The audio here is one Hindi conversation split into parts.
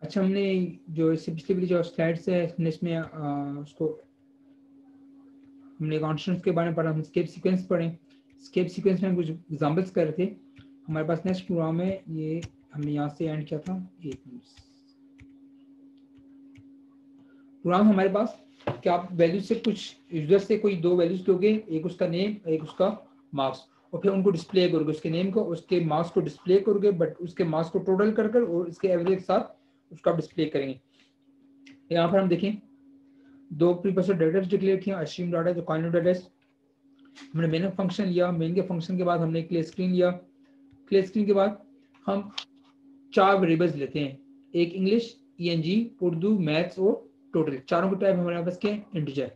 अच्छा, हमने जो इससे पिछली वाली जो स्लाइड्स है हमने इसमें उसको हमने कॉन्स्टेंट्स के बारे में पढ़ा, हम स्केप सीक्वेंस पढ़े। स्केप सीक्वेंस में हम कुछ एग्जांपल्स कर रहे थे। हमारे पास नेक्स्ट प्रोग्राम है, ये हमने यहाँ से एंड किया था। एक मिनट, प्रोग्राम हमारे पास कि आप वैल्यू से कुछ यूजर से कोई दो वैल्यूज लोगे, एक उसका नेम एक उसका मार्क्स, और फिर उनको डिस्प्ले करोगे, उसके नेम को उसके मार्क्स को डिस्प्ले करोगे, बट उसके मार्क्स को टोटल कर कर और इसके एवरेज के साथ उसका डिस्प्ले करेंगे। यहाँ पर हम देखें दो प्रीप्रोसेस डाटा डिक्लेयर किया, अस्ट्रीम डाटा जो काइनेटिक डाटा। हमने मेन फंक्शन लिया, मेन के फंक्शन के बाद हमने क्लियर स्क्रीन लिया, क्लियर स्क्रीन के बाद हम चार वेरिएबल्स लेते हैं, एक इंग्लिश, ईएनजी, उर्दू, मैथ्स और टोटल, चारों के टाइप हमारे पास के इंटीजर।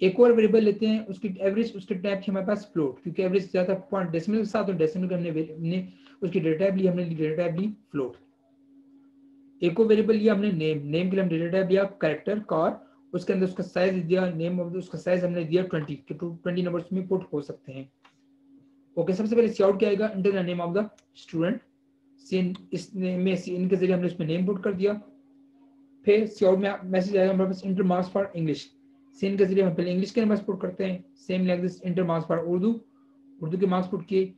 एक और वेरिएबल लेते हैं, उसकी एवरेज, उसके टाइप हमारे पास फ्लोट, क्योंकि एवरेज ज्यादा पॉइंट डेसिमल के साथ, और डेसिमल का हमने उसकी डेटा टाइप ली, हमने डेटा टाइप ली फ्लोट। एक और वेरिएबल लिया हमने नेम, नेम के लिए हम डेटा टाइप लिया कैरेक्टर कार, उसके अंदर उसका साइज दिया, नेम ऑफ उसका साइज हमने दिया 20 कि 20 नंबर्स में पुट हो सकते हैं। ओके, सबसे पहले सी आउट क्या आएगा, enter the name of the student, cin इस नेम में सीन के जरिए हमने उसमें नेम पुट कर दिया। फिर सी आउट में मैसेज आएगा हमारे पास इंटर मार्क्स फॉर इंग्लिश, सीन के जरिए हम पहले इंग्लिश के नंबर्स पुट करते हैं, same like this inter marks for Urdu, Urdu के मार्क्स पुट किए,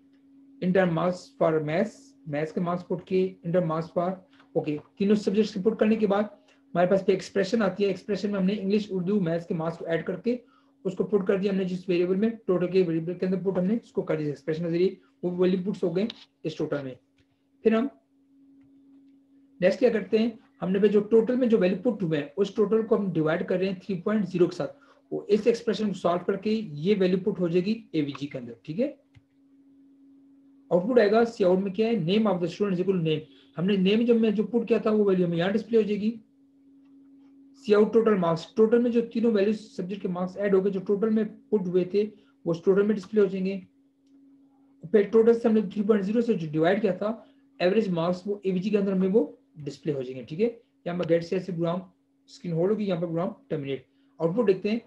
inter marks for maths, maths के मार्क्स पुट किए, इंटर मार्क्स फॉर, ओके, तीनों सब्जेक्ट्स पुट करने के बाद हमारे पास पे एक्सप्रेशन आती है, एक्सप्रेशन में हमने इंग्लिश उर्दू मैथ्स के मार्क्स को ऐड करके उसको पुट कर दिया हमने जिस वेरिएबल में, टोटल के वेरिएबल के अंदर पुट हमने उसको कर दिया एक्सप्रेशन के जरिए, वो वैल्यू पुट्स हो गए इस टोटल में। फिर हम नेक्स्ट क्या करते हैं, हमने पे जो टोटल में जो वैल्यू पुट हुए हैं उस टोटल को हम डिवाइड कर रहे हैं 3.0 के साथ, वो इस एक्सप्रेशन को सॉल्व करके ये वैल्यू पुट हो जाएगी एवीजी के अंदर, ठीक है। आउटपुट आएगा सी आउट में क्या है, name of the student is equal to name, हमने नेम जब मैं जो पुट किया था वो वैल्यू हमें यहाँ डिस्प्ले हो जाएगी। सी आउट टोटल मार्क्स, टोटल में जो तीनों वैल्यू सब्जेक्ट के मार्क्स ऐड हो गए जो टोटल में पुट हुए थे वो टोटल में डिस्प्ले हो जाएंगे। फिर टोटल से हमने 3.0 से जो डिवाइड किया था एवरेज मार्क्स वो एवीजी के अंदर हमें वो डिस्प्ले हो जाएंगे, ठीक है। यहाँ पर गेट से ऐसे प्रोग्राम स्क्रीन होल्ड होगी, यहाँ पर प्रोग्राम टर्मिनेट। आउटपुट देखते हैं,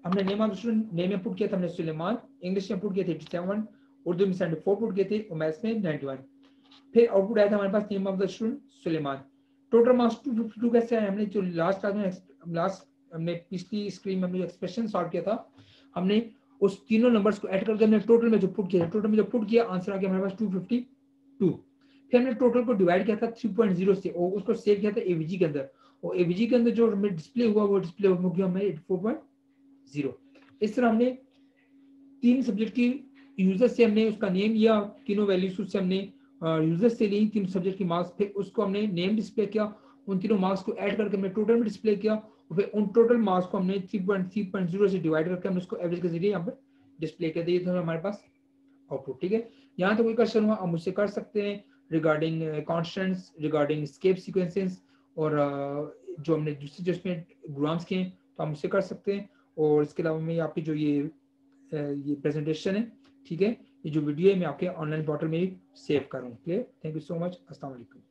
हमने नेम ऑफ स्टूडेंट नेम में पुट किया था हमने सुलेमान, इंग्लिश में पुट किए थे 87, उर्दू में 74 पुट किए थे और मैथ्स में 91। फिर आउटपुट आया था हमारे पास name of the student Suleman. Total marks 252 कैसे आए, हमने जो लास्ट क्लास में हमने पिछली स्क्रीन में हमने जो एक्सप्रेशन सॉल्व किया था, हमने उस तीनों नंबर्स को ऐड करके हमने टोटल में जो पुट किया, टोटल में जो पुट किया आंसर आ गया हमारे पास 252। फिर हमने टोटल को डिवाइड किया था 3.0 से और उसको सेव किया था एवीजी के अंदर, और एवीजी के अंदर जो हमें डिस्प्ले हुआ वो डिस्प्ले हो गया हमें 84.0। इस तरह हमने तीन सब्जेक्ट की यूजर से हमने उसका नेम लिया, तीनों वैल्यूज से हमने यूजर से ली तीन सब्जेक्ट की मार्क्स, फिर उसको हमने नेम डिस्प्ले किया, उन तीनों मार्क्स को ऐड करके हमने टोटल में डिस्प्ले किया, और फिर उन टोटल मार्क्स को हमने 3.0 से डिवाइड करके हमने उसको एवरेज के जरिए यहाँ पर डिस्प्ले कर दिया, तो हमारे पास आउटपुट, ठीक है। यहाँ तो कोई क्वेश्चन हुआ आप मुझसे कर सकते हैं regarding constants, regarding escape sequences, और जो हमने दूसरे जो इसमें ग्राम्स किए तो आप मुझसे कर सकते हैं। और इसके अलावा मैं आपकी जो ये प्रेजेंटेशन है, ठीक है, ये जो वीडियो है मैं आपके ऑनलाइन पोर्टल में सेव करूँ। Clear, thank you so much, अस्सलाम वालेकुम।